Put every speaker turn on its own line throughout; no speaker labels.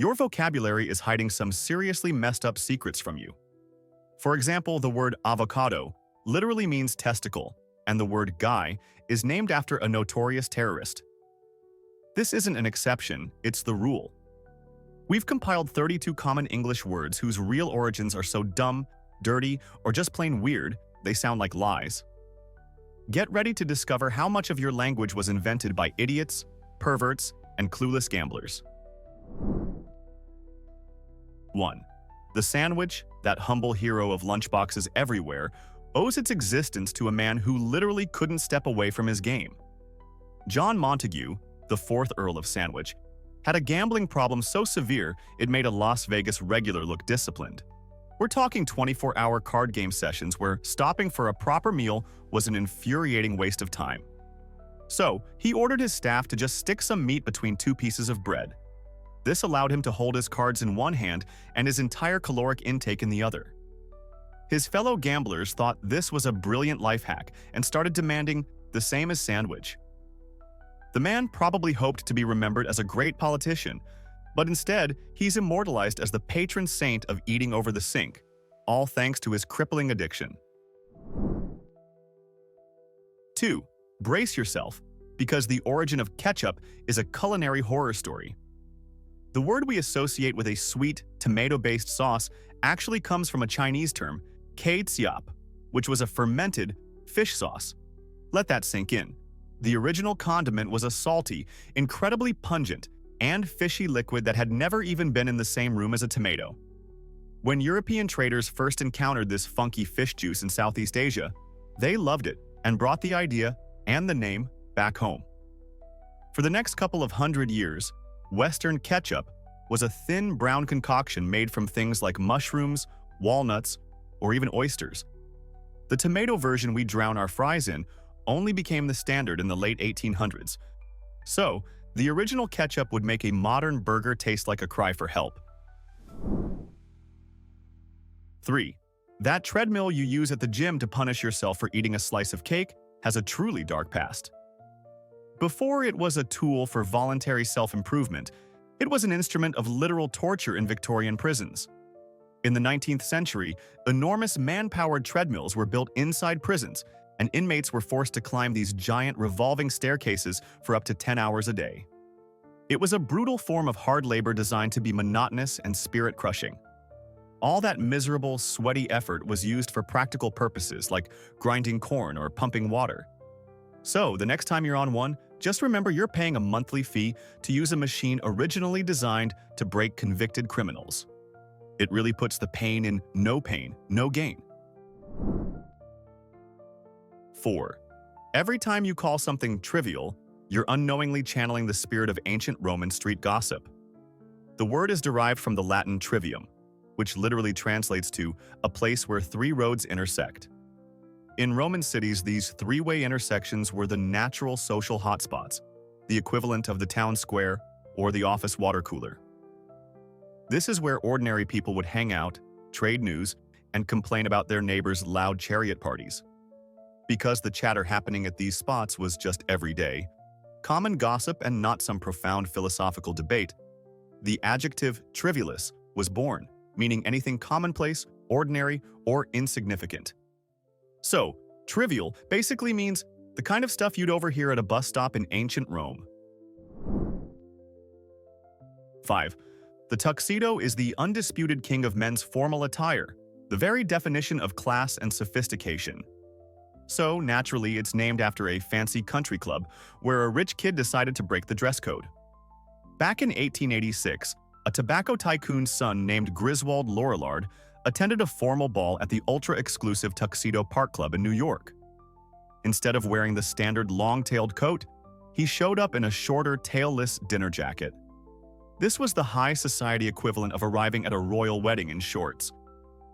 Your vocabulary is hiding some seriously messed up secrets from you. For example, the word avocado literally means testicle, and the word guy is named after a notorious terrorist. This isn't an exception, it's the rule. We've compiled 32 common English words whose real origins are so dumb, dirty, or just plain weird, they sound like lies. Get ready to discover how much of your language was invented by idiots, perverts, and clueless gamblers. 1. The sandwich, that humble hero of lunchboxes everywhere, owes its existence to a man who literally couldn't step away from his game. John Montague, the 4th Earl of Sandwich, had a gambling problem so severe it made a Las Vegas regular look disciplined. We're talking 24-hour card game sessions where stopping for a proper meal was an infuriating waste of time. So, he ordered his staff to just stick some meat between 2 pieces of bread. This allowed him to hold his cards in one hand and his entire caloric intake in the other. His fellow gamblers thought this was a brilliant life hack and started demanding the same as Sandwich. The man probably hoped to be remembered as a great politician, but instead, he's immortalized as the patron saint of eating over the sink, all thanks to his crippling addiction. 2. Brace yourself, because the origin of ketchup is a culinary horror story. The word we associate with a sweet, tomato-based sauce actually comes from a Chinese term, keitsiap, which was a fermented fish sauce. Let that sink in. The original condiment was a salty, incredibly pungent, and fishy liquid that had never even been in the same room as a tomato. When European traders first encountered this funky fish juice in Southeast Asia, they loved it and brought the idea and the name back home. For the next couple of hundred years, Western ketchup was a thin brown concoction made from things like mushrooms, walnuts, or even oysters. The tomato version we drown our fries in only became the standard in the late 1800s. So, the original ketchup would make a modern burger taste like a cry for help. 3. That treadmill you use at the gym to punish yourself for eating a slice of cake has a truly dark past. Before it was a tool for voluntary self-improvement, it was an instrument of literal torture in Victorian prisons. In the 19th century, enormous man-powered treadmills were built inside prisons, and inmates were forced to climb these giant revolving staircases for up to 10 hours a day. It was a brutal form of hard labor designed to be monotonous and spirit-crushing. All that miserable, sweaty effort was used for practical purposes like grinding corn or pumping water. So, the next time you're on one, just remember you're paying a monthly fee to use a machine originally designed to break convicted criminals. It really puts the pain in no pain, no gain. 4. Every time you call something trivial, you're unknowingly channeling the spirit of ancient Roman street gossip. The word is derived from the Latin trivium, which literally translates to a place where 3 roads intersect. In Roman cities, these 3-way intersections were the natural social hotspots, the equivalent of the town square or the office water cooler. This is where ordinary people would hang out, trade news, and complain about their neighbors' loud chariot parties. Because the chatter happening at these spots was just everyday, common gossip and not some profound philosophical debate, the adjective trivialist was born, meaning anything commonplace, ordinary, or insignificant. So, trivial basically means the kind of stuff you'd overhear at a bus stop in ancient Rome. 5. The tuxedo is the undisputed king of men's formal attire, the very definition of class and sophistication. So, naturally, it's named after a fancy country club where a rich kid decided to break the dress code. Back in 1886, a tobacco tycoon's son named Griswold Lorillard attended a formal ball at the ultra-exclusive Tuxedo Park Club in New York. Instead of wearing the standard long-tailed coat, he showed up in a shorter, tailless dinner jacket. This was the high society equivalent of arriving at a royal wedding in shorts.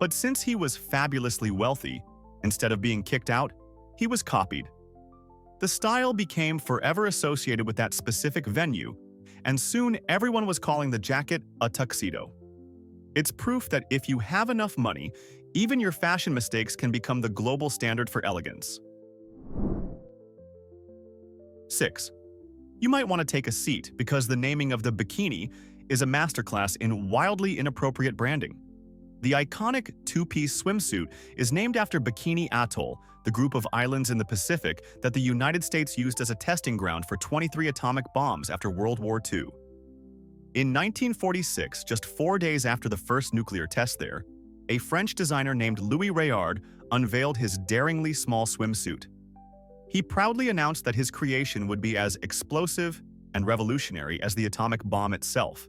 But since he was fabulously wealthy, instead of being kicked out, he was copied. The style became forever associated with that specific venue, and soon everyone was calling the jacket a tuxedo. It's proof that if you have enough money, even your fashion mistakes can become the global standard for elegance. 6. You might want to take a seat because the naming of the bikini is a masterclass in wildly inappropriate branding. The iconic two-piece swimsuit is named after Bikini Atoll, the group of islands in the Pacific that the United States used as a testing ground for 23 atomic bombs after World War II. In 1946, just 4 days after the first nuclear test there, a French designer named Louis Réard unveiled his daringly small swimsuit. He proudly announced that his creation would be as explosive and revolutionary as the atomic bomb itself.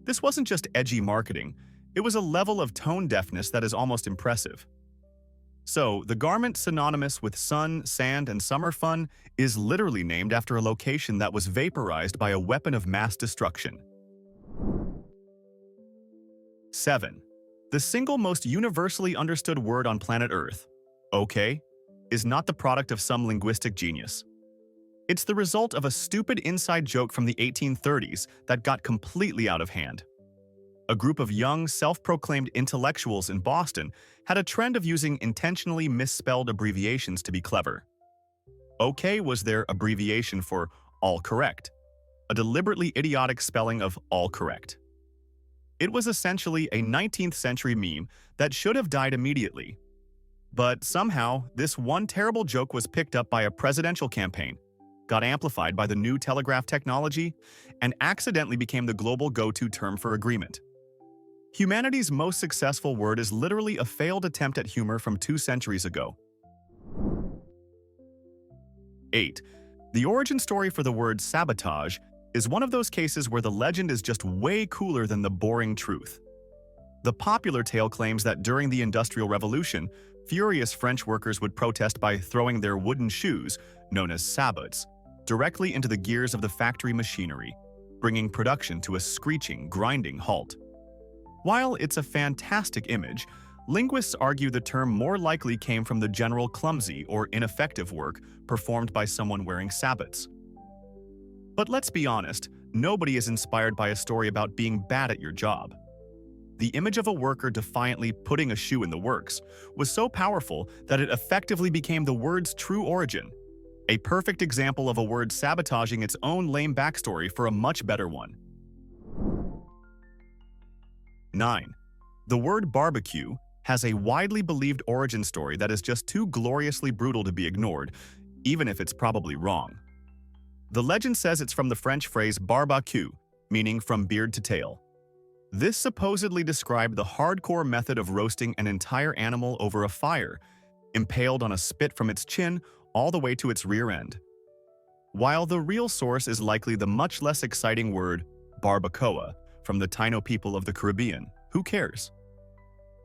This wasn't just edgy marketing, it was a level of tone deafness that is almost impressive. So, the garment synonymous with sun, sand, and summer fun is literally named after a location that was vaporized by a weapon of mass destruction. 7. The single most universally understood word on planet Earth, okay, is not the product of some linguistic genius. It's the result of a stupid inside joke from the 1830s that got completely out of hand. A group of young, self-proclaimed intellectuals in Boston had a trend of using intentionally misspelled abbreviations to be clever. OK was their abbreviation for all correct, a deliberately idiotic spelling of all correct. It was essentially a 19th century meme that should have died immediately. But somehow, this one terrible joke was picked up by a presidential campaign, got amplified by the new telegraph technology, and accidentally became the global go-to term for agreement. Humanity's most successful word is literally a failed attempt at humor from 2 centuries ago. 8. The origin story for the word sabotage is one of those cases where the legend is just way cooler than the boring truth. The popular tale claims that during the Industrial Revolution, furious French workers would protest by throwing their wooden shoes, known as sabots, directly into the gears of the factory machinery, bringing production to a screeching, grinding halt. While it's a fantastic image, linguists argue the term more likely came from the general clumsy or ineffective work performed by someone wearing sabots. But let's be honest, nobody is inspired by a story about being bad at your job. The image of a worker defiantly putting a shoe in the works was so powerful that it effectively became the word's true origin, a perfect example of a word sabotaging its own lame backstory for a much better one. 9. The word barbecue has a widely believed origin story that is just too gloriously brutal to be ignored, even if it's probably wrong. The legend says it's from the French phrase barbecue, meaning from beard to tail. This supposedly described the hardcore method of roasting an entire animal over a fire, impaled on a spit from its chin all the way to its rear end. While the real source is likely the much less exciting word barbacoa from the Taino people of the Caribbean, who cares?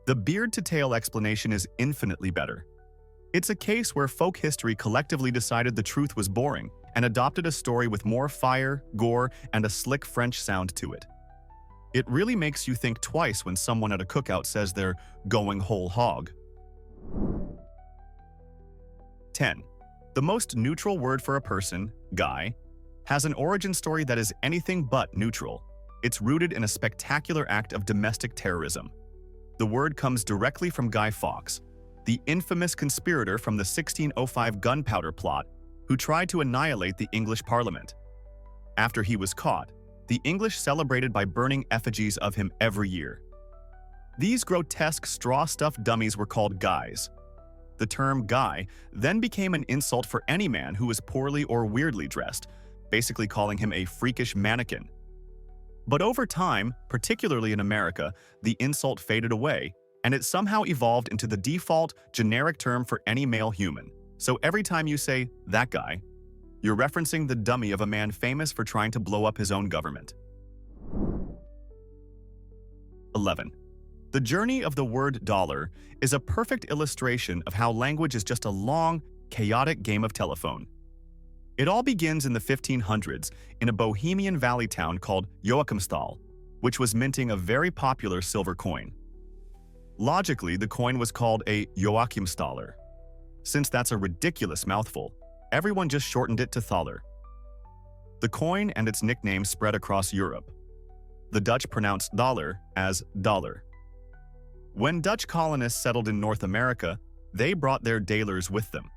The beard-to-tail explanation is infinitely better. It's a case where folk history collectively decided the truth was boring and adopted a story with more fire, gore, and a slick French sound to it. It really makes you think twice when someone at a cookout says they're going whole hog. 10. The most neutral word for a person, guy, has an origin story that is anything but neutral. It's rooted in a spectacular act of domestic terrorism. The word comes directly from Guy Fawkes, the infamous conspirator from the 1605 gunpowder plot who tried to annihilate the English Parliament. After he was caught, the English celebrated by burning effigies of him every year. These grotesque straw-stuffed dummies were called guys. The term guy then became an insult for any man who was poorly or weirdly dressed, basically calling him a freakish mannequin. But over time, particularly in America, the insult faded away, and it somehow evolved into the default, generic term for any male human. So every time you say, that guy, you're referencing the dummy of a man famous for trying to blow up his own government. 11. The journey of the word dollar is a perfect illustration of how language is just a long, chaotic game of telephone. It all begins in the 1500s in a Bohemian valley town called Joachimsthal, which was minting a very popular silver coin. Logically, the coin was called a Joachimsthaler. Since that's a ridiculous mouthful, everyone just shortened it to thaler. The coin and its nickname spread across Europe. The Dutch pronounced dollar as dollar. When Dutch colonists settled in North America, they brought their dalers with them.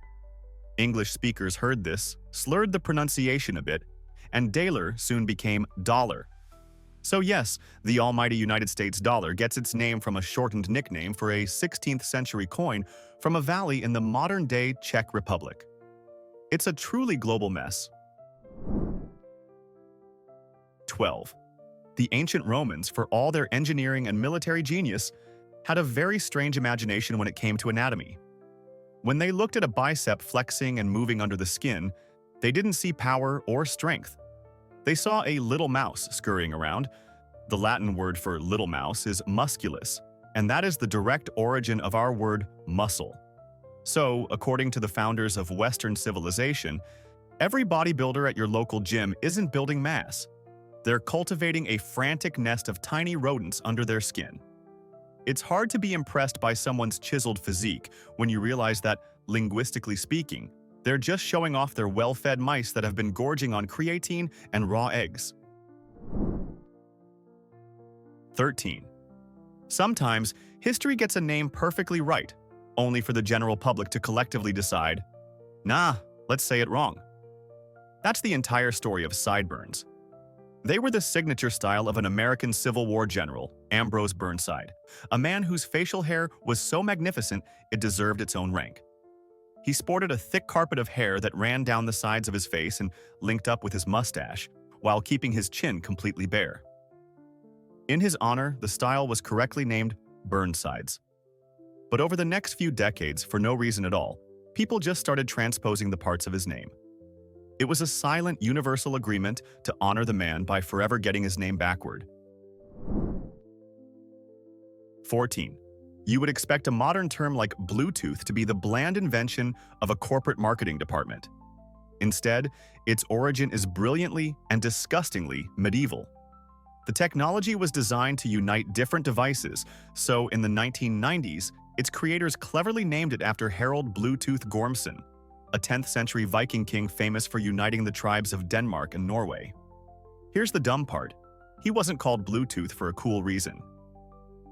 English speakers heard this, slurred the pronunciation a bit, and daler soon became dollar. So yes, the almighty United States dollar gets its name from a shortened nickname for a 16th century coin from a valley in the modern-day Czech Republic. It's a truly global mess. 12. The ancient Romans, for all their engineering and military genius, had a very strange imagination when it came to anatomy. When they looked at a bicep flexing and moving under the skin, they didn't see power or strength. They saw a little mouse scurrying around. The Latin word for little mouse is musculus, and that is the direct origin of our word muscle. So, according to the founders of Western civilization, every bodybuilder at your local gym isn't building mass. They're cultivating a frantic nest of tiny rodents under their skin. It's hard to be impressed by someone's chiseled physique when you realize that, linguistically speaking, they're just showing off their well-fed mice that have been gorging on creatine and raw eggs. 13. Sometimes, history gets a name perfectly right, only for the general public to collectively decide, nah, let's say it wrong. That's the entire story of sideburns. They were the signature style of an American Civil War general, Ambrose Burnside, a man whose facial hair was so magnificent it deserved its own rank. He sported a thick carpet of hair that ran down the sides of his face and linked up with his mustache, while keeping his chin completely bare. In his honor, the style was correctly named Burnsides. But over the next few decades, for no reason at all, people just started transposing the parts of his name. It was a silent, universal agreement to honor the man by forever getting his name backward. 14. You would expect a modern term like Bluetooth to be the bland invention of a corporate marketing department. Instead, its origin is brilliantly and disgustingly medieval. The technology was designed to unite different devices, so in the 1990s, its creators cleverly named it after Harald Bluetooth Gormson, a 10th century Viking king famous for uniting the tribes of Denmark and Norway. Here's the dumb part. He wasn't called Bluetooth for a cool reason.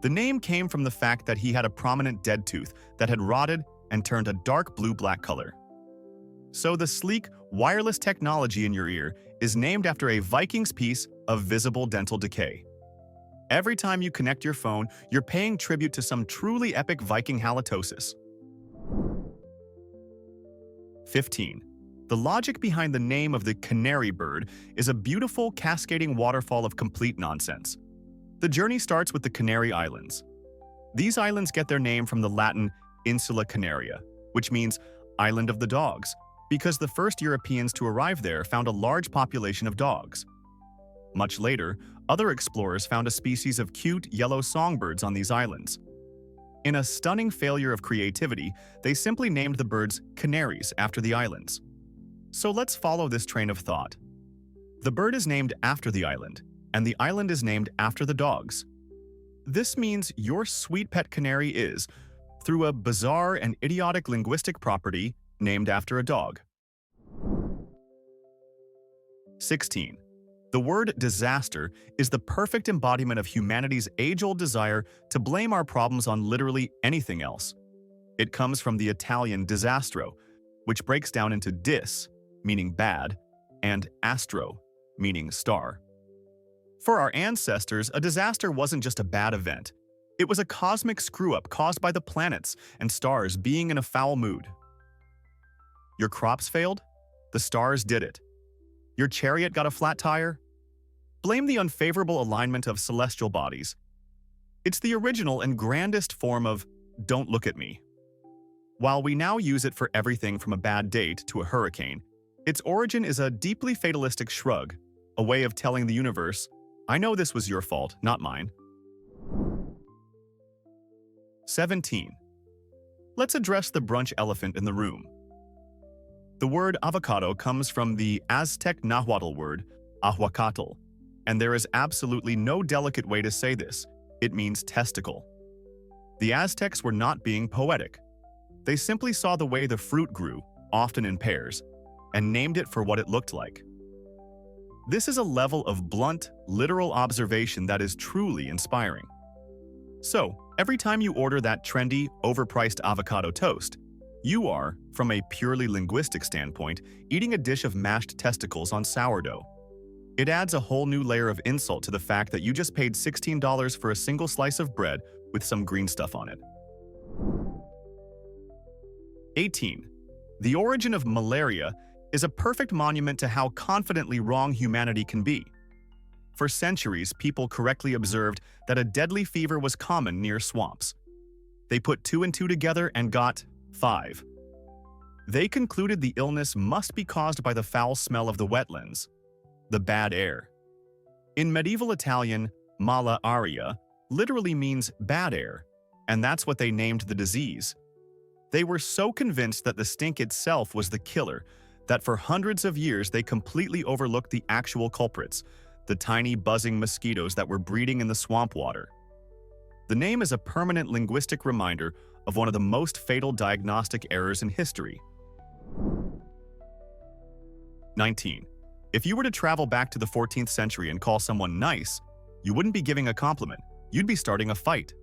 The name came from the fact that he had a prominent dead tooth that had rotted and turned a dark blue-black color. So the sleek, wireless technology in your ear is named after a Viking's piece of visible dental decay. Every time you connect your phone, you're paying tribute to some truly epic Viking halitosis. 15. The logic behind the name of the canary bird is a beautiful, cascading waterfall of complete nonsense. The journey starts with the Canary Islands. These islands get their name from the Latin Insula Canaria, which means island of the dogs, because the first Europeans to arrive there found a large population of dogs. Much later, other explorers found a species of cute yellow songbirds on these islands. In a stunning failure of creativity, they simply named the birds canaries after the islands. So let's follow this train of thought. The bird is named after the island, and the island is named after the dogs. This means your sweet pet canary is, through a bizarre and idiotic linguistic property, named after a dog. 16. The word disaster is the perfect embodiment of humanity's age-old desire to blame our problems on literally anything else. It comes from the Italian disastro, which breaks down into dis, meaning bad, and astro, meaning star. For our ancestors, a disaster wasn't just a bad event. It was a cosmic screw-up caused by the planets and stars being in a foul mood. Your crops failed? The stars did it. Your chariot got a flat tire? Blame the unfavorable alignment of celestial bodies. It's the original and grandest form of "don't look at me." While we now use it for everything from a bad date to a hurricane, its origin is a deeply fatalistic shrug, a way of telling the universe, I know this was your fault, not mine. 17. Let's address the brunch elephant in the room. The word avocado comes from the Aztec Nahuatl word ahuacatl, and there is absolutely no delicate way to say this. It means testicle. The Aztecs were not being poetic. They simply saw the way the fruit grew, often in pairs, and named it for what it looked like. This is a level of blunt, literal observation that is truly inspiring. So, every time you order that trendy, overpriced avocado toast, you are, from a purely linguistic standpoint, eating a dish of mashed testicles on sourdough. It adds a whole new layer of insult to the fact that you just paid $16 for a single slice of bread with some green stuff on it. 18. The origin of malaria is a perfect monument to how confidently wrong humanity can be. For centuries, people correctly observed that a deadly fever was common near swamps. They put 2 and 2 together and got 5. They concluded the illness must be caused by the foul smell of the wetlands, the bad air. In medieval Italian, mala aria literally means bad air, and that's what they named the disease. They were so convinced that the stink itself was the killer that for hundreds of years they completely overlooked the actual culprits, the tiny buzzing mosquitoes that were breeding in the swamp water. The name is a permanent linguistic reminder of one of the most fatal diagnostic errors in history. 19. If you were to travel back to the 14th century and call someone nice, you wouldn't be giving a compliment, you'd be starting a fight.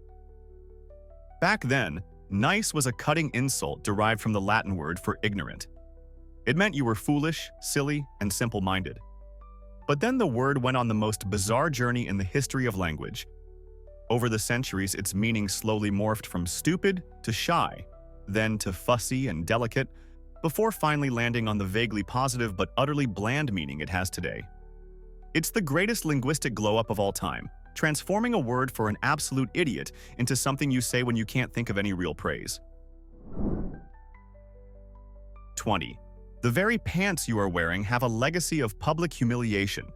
Back then, nice was a cutting insult derived from the Latin word for ignorant. It meant you were foolish, silly, and simple-minded. But then the word went on the most bizarre journey in the history of language. Over the centuries, its meaning slowly morphed from stupid to shy, then to fussy and delicate, before finally landing on the vaguely positive but utterly bland meaning it has today. It's the greatest linguistic glow-up of all time, transforming a word for an absolute idiot into something you say when you can't think of any real praise. 20. The very pants you are wearing have a legacy of public humiliation.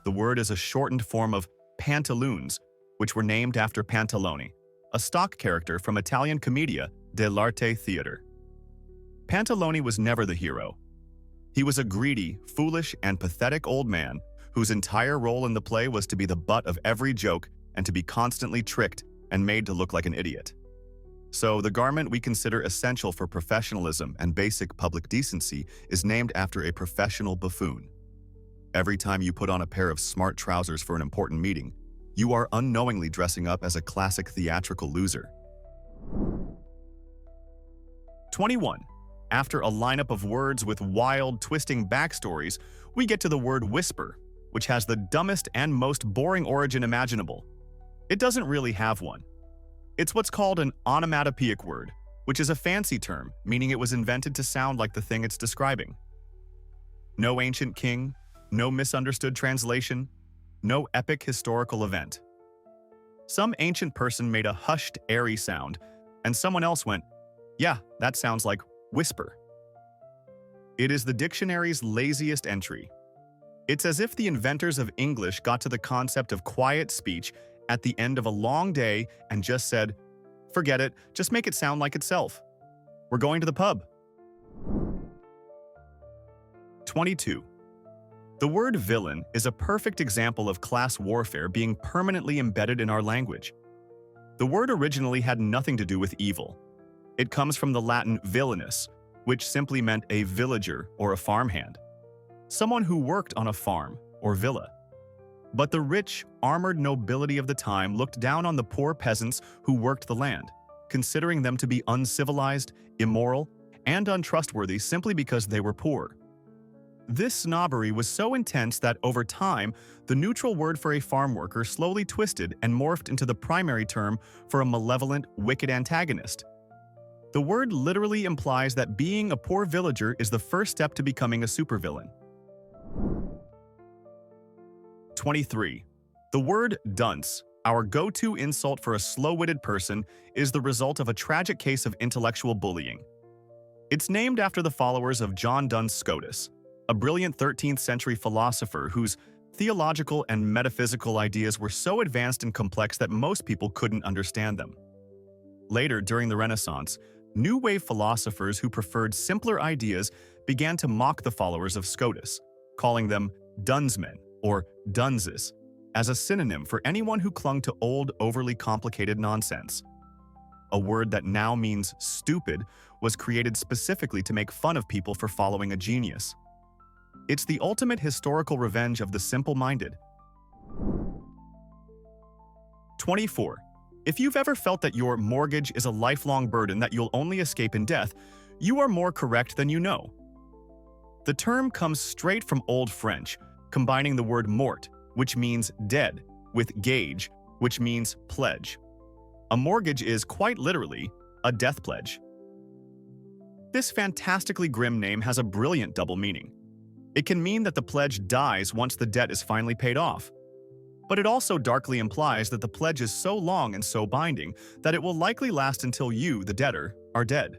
The word is a shortened form of pantaloons, which were named after Pantalone, a stock character from Italian commedia dell'arte theater. Pantalone was never the hero. He was a greedy, foolish, and pathetic old man whose entire role in the play was to be the butt of every joke and to be constantly tricked and made to look like an idiot. So, the garment we consider essential for professionalism and basic public decency is named after a professional buffoon. Every time you put on a pair of smart trousers for an important meeting, you are unknowingly dressing up as a classic theatrical loser. 21. After a lineup of words with wild, twisting backstories, we get to the word whisper, which has the dumbest and most boring origin imaginable. It doesn't really have one. It's what's called an onomatopoeic word, which is a fancy term, meaning it was invented to sound like the thing it's describing. No ancient king, no misunderstood translation, no epic historical event. Some ancient person made a hushed, airy sound, and someone else went, "Yeah, that sounds like whisper." It is the dictionary's laziest entry. It's as if the inventors of English got to the concept of quiet speech at the end of a long day and just said, "Forget it, just make it sound like itself. We're going to the pub." 22. The word villain is a perfect example of class warfare being permanently embedded in our language. The word originally had nothing to do with evil. It comes from the Latin villainus, which simply meant a villager or a farmhand, someone who worked on a farm or villa. But the rich, armored nobility of the time looked down on the poor peasants who worked the land, considering them to be uncivilized, immoral, and untrustworthy simply because they were poor. This snobbery was so intense that over time, the neutral word for a farm worker slowly twisted and morphed into the primary term for a malevolent, wicked antagonist. The word literally implies that being a poor villager is the first step to becoming a supervillain. 23. The word dunce, our go-to insult for a slow-witted person, is the result of a tragic case of intellectual bullying. It's named after the followers of John Duns Scotus, a brilliant 13th century philosopher whose theological and metaphysical ideas were so advanced and complex that most people couldn't understand them. Later, during the Renaissance, New Wave philosophers who preferred simpler ideas began to mock the followers of Scotus, calling them Dunsmen or dunces, as a synonym for anyone who clung to old, overly complicated nonsense. A word that now means stupid was created specifically to make fun of people for following a genius. It's the ultimate historical revenge of the simple-minded. 24. If you've ever felt that your mortgage is a lifelong burden that you'll only escape in death, you are more correct than you know. The term comes straight from Old French, combining the word mort, which means dead, with gage, which means pledge. A mortgage is quite literally a death pledge. This fantastically grim name has a brilliant double meaning. It can mean that the pledge dies once the debt is finally paid off. But it also darkly implies that the pledge is so long and so binding that it will likely last until you, the debtor, are dead.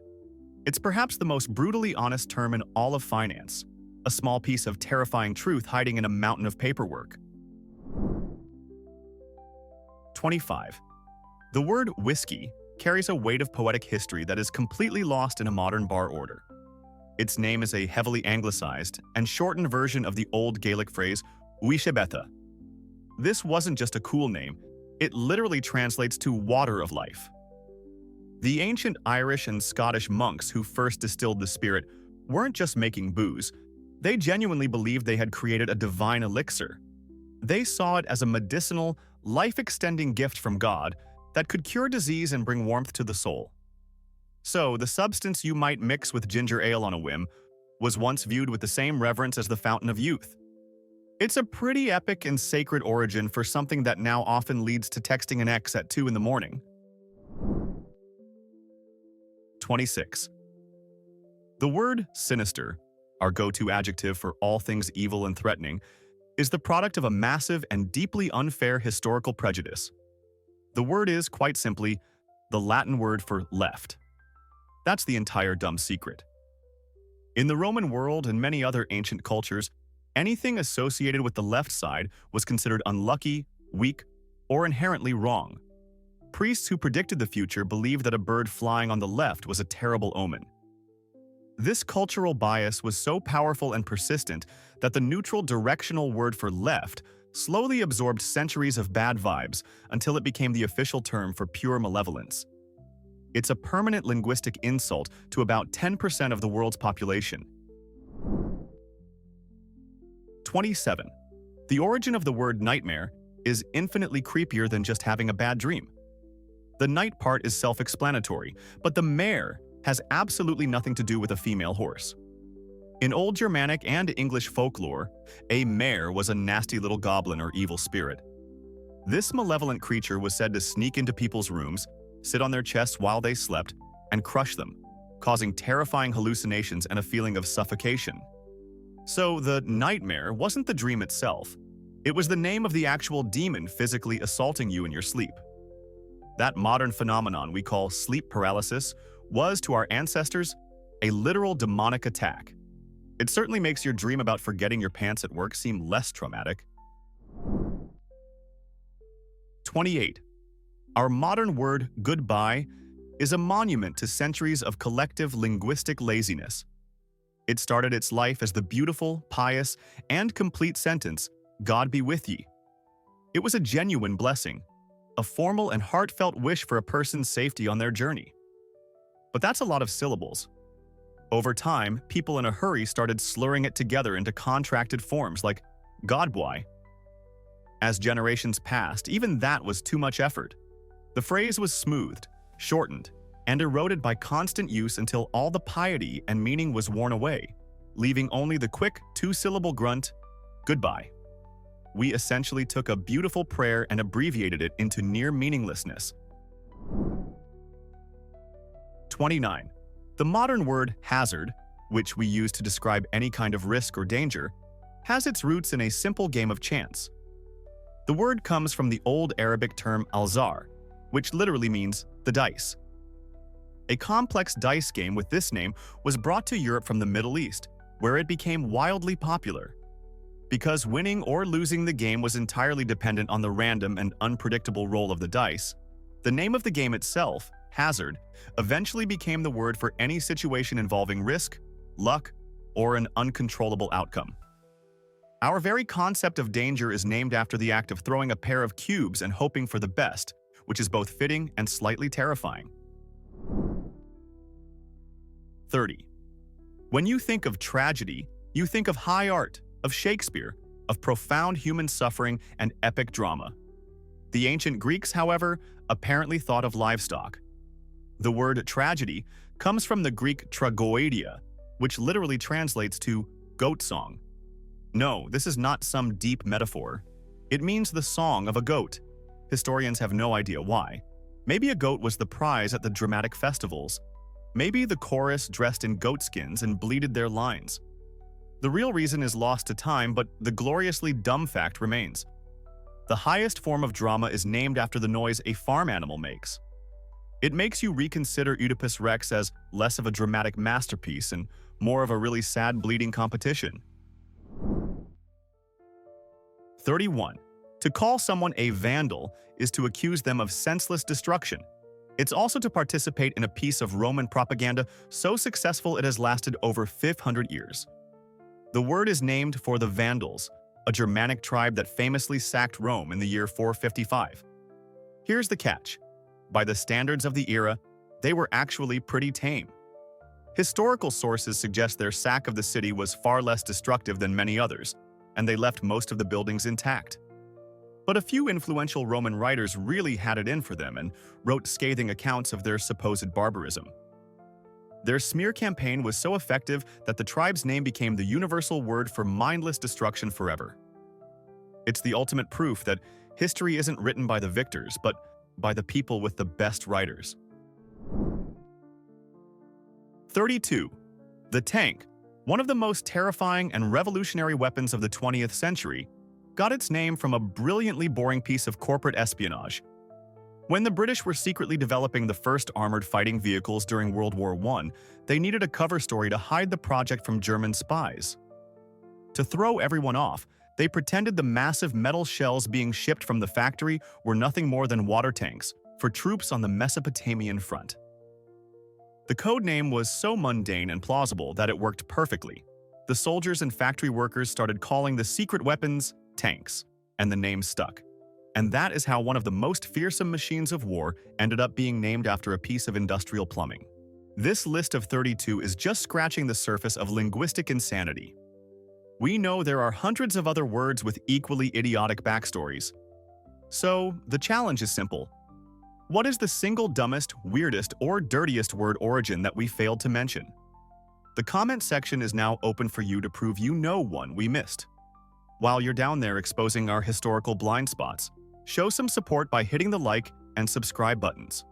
It's perhaps the most brutally honest term in all of finance, a small piece of terrifying truth hiding in a mountain of paperwork. 25. The word whiskey carries a weight of poetic history that is completely lost in a modern bar order. Its name is a heavily anglicized and shortened version of the old Gaelic phrase Uishebetha. This wasn't just a cool name, it literally translates to water of life. The ancient Irish and Scottish monks who first distilled the spirit weren't just making booze, they genuinely believed they had created a divine elixir. They saw it as a medicinal, life-extending gift from God that could cure disease and bring warmth to the soul. So, the substance you might mix with ginger ale on a whim was once viewed with the same reverence as the fountain of youth. It's a pretty epic and sacred origin for something that now often leads to texting an ex at 2 in the morning. 26. The word sinister, our go-to adjective for all things evil and threatening, is the product of a massive and deeply unfair historical prejudice. The word is, quite simply, the Latin word for left. That's the entire dumb secret. In the Roman world and many other ancient cultures, anything associated with the left side was considered unlucky, weak, or inherently wrong. Priests who predicted the future believed that a bird flying on the left was a terrible omen. This cultural bias was so powerful and persistent that the neutral directional word for left slowly absorbed centuries of bad vibes until it became the official term for pure malevolence. It's a permanent linguistic insult to about 10% of the world's population. 27. The origin of the word nightmare is infinitely creepier than just having a bad dream. The night part is self-explanatory, but the mare has absolutely nothing to do with a female horse. In Old Germanic and English folklore, a mare was a nasty little goblin or evil spirit. This malevolent creature was said to sneak into people's rooms, sit on their chests while they slept, and crush them, causing terrifying hallucinations and a feeling of suffocation. So the nightmare wasn't the dream itself. It was the name of the actual demon physically assaulting you in your sleep. That modern phenomenon we call sleep paralysis was, to our ancestors, a literal demonic attack. It certainly makes your dream about forgetting your pants at work seem less traumatic. 28. Our modern word goodbye is a monument to centuries of collective linguistic laziness. It started its life as the beautiful, pious, and complete sentence, "God be with ye." It was a genuine blessing, a formal and heartfelt wish for a person's safety on their journey. But that's a lot of syllables. Over time, people in a hurry started slurring it together into contracted forms like "Godboy." As generations passed, even that was too much effort. The phrase was smoothed, shortened, and eroded by constant use until all the piety and meaning was worn away, leaving only the quick two-syllable grunt, "Goodbye." We essentially took a beautiful prayer and abbreviated it into near meaninglessness. 29. The modern word hazard, which we use to describe any kind of risk or danger, has its roots in a simple game of chance. The word comes from the old Arabic term al-zar, which literally means the dice. A complex dice game with this name was brought to Europe from the Middle East, where it became wildly popular. Because winning or losing the game was entirely dependent on the random and unpredictable roll of the dice, the name of the game itself, hazard, eventually became the word for any situation involving risk, luck, or an uncontrollable outcome. Our very concept of danger is named after the act of throwing a pair of cubes and hoping for the best, which is both fitting and slightly terrifying. 30. When you think of tragedy, you think of high art, of Shakespeare, of profound human suffering and epic drama. The ancient Greeks, however, apparently thought of livestock. The word tragedy comes from the Greek tragoedia, which literally translates to goat song. No, this is not some deep metaphor. It means the song of a goat. Historians have no idea why. Maybe a goat was the prize at the dramatic festivals. Maybe the chorus dressed in goatskins and bleated their lines. The real reason is lost to time, but the gloriously dumb fact remains. The highest form of drama is named after the noise a farm animal makes. It makes you reconsider Oedipus Rex as less of a dramatic masterpiece and more of a really sad bleeding competition. 31. To call someone a vandal is to accuse them of senseless destruction. It's also to participate in a piece of Roman propaganda so successful it has lasted over 500 years. The word is named for the Vandals, a Germanic tribe that famously sacked Rome in the year 455. Here's the catch. By the standards of the era, they were actually pretty tame. Historical sources suggest their sack of the city was far less destructive than many others, and they left most of the buildings intact. But a few influential Roman writers really had it in for them and wrote scathing accounts of their supposed barbarism. Their smear campaign was so effective that the tribe's name became the universal word for mindless destruction forever. It's the ultimate proof that history isn't written by the victors, but by the people with the best writers. 32. The tank, one of the most terrifying and revolutionary weapons of the 20th century, got its name from a brilliantly boring piece of corporate espionage. When the British were secretly developing the first armored fighting vehicles during World War I, they needed a cover story to hide the project from German spies. To throw everyone off, they pretended the massive metal shells being shipped from the factory were nothing more than water tanks for troops on the Mesopotamian front. The code name was so mundane and plausible that it worked perfectly. The soldiers and factory workers started calling the secret weapons tanks, and the name stuck. And that is how one of the most fearsome machines of war ended up being named after a piece of industrial plumbing. This list of 32 is just scratching the surface of linguistic insanity. We know there are hundreds of other words with equally idiotic backstories. So, the challenge is simple. What is the single dumbest, weirdest, or dirtiest word origin that we failed to mention? The comment section is now open for you to prove you know one we missed. While you're down there exposing our historical blind spots, show some support by hitting the like and subscribe buttons.